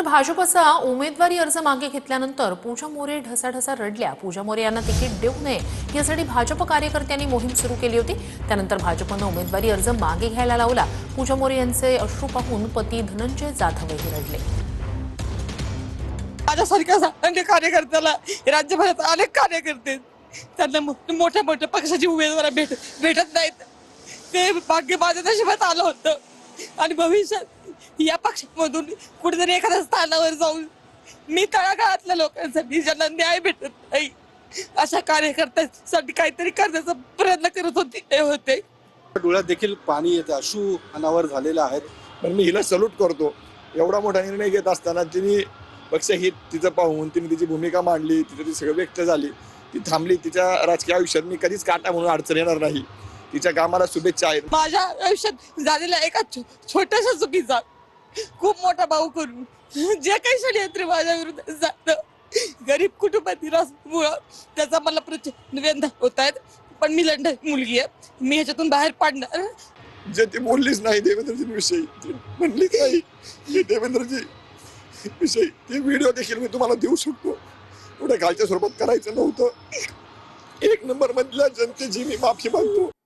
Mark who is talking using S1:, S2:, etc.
S1: भाजपचा उमेदवारी अर्ज मागे घेतल्यानंतर पूजा मोरे ढसाढसा रडल्या। पूजा मोरे यांना तिकीट देऊ नये यासाठी भाजप कार्यकर्त्यांनी मोहीम सुरू केली होती। त्यानंतर भाजपनं उमेदवारी अर्ज मागे घ्यायला लावला। पूजा मोरे यांचे अश्रू पाहून पती धनंजय जाधवही रडले।
S2: माझ्यासारख्या अनेक कार्यकर्त्याला राज्यभरात अनेक कार्यकर्ते त्यांना मोठ्या मोठ्या पक्षाची उमेदवार भेटत नाहीत। ते भाग्य माझ्या नशिबात आलं होतं आणि भविष्यात या पक्षामधून कुठेतरी एखाद्या स्थानावर जाऊन मी तळागाळातल्या लोकांसाठी ज्यांना न्याय भेटत नाही अशा कार्यकर्त्यांसाठी काहीतरी करण्याचा प्रयत्न करत होते।
S3: डोळ्यात देखील पाणी येते, अश्रू अनावर झालेले आहेत। पण मी हिला सल्यूट करतो, एवढा मोठा निर्णय घेत असताना तिने पक्षहित तिचं पाहून तिने तिची भूमिका मांडली, तिचं ती सगळं व्यक्त झाली, ती थांबली। तिच्या राजकीय आयुष्यात मी कधीच काटा म्हणून अडचण येणार नाही। तिच्या कामाला शुभेच्छा आहेत।
S2: माझ्या आयुष्यात झालेल्या एका छोट्याशा चुकीचा खूप मोठा भाऊ करून जे काही षडयंत्र माझ्या विरुद्ध झालं, गरीब कुटुंबातील असल्यामुळं त्याचा मला प्रचंड वेदना होत आहेत। पण मी लढणारी मुलगी आहे, मी ह्याच्यातून बाहेर पडणार।
S3: जे ती बोललीच नाही देवेंद्रजींविषयी, ती म्हणलीच नाही देवेंद्रजी विषयी, ते व्हिडिओ देखील मी तुम्हाला देऊ शकतो। एवढ्या खालच्या स्वरूपात करायचं नव्हतं। एक नंबर मधल्या जनतेची मी माफी मागतो।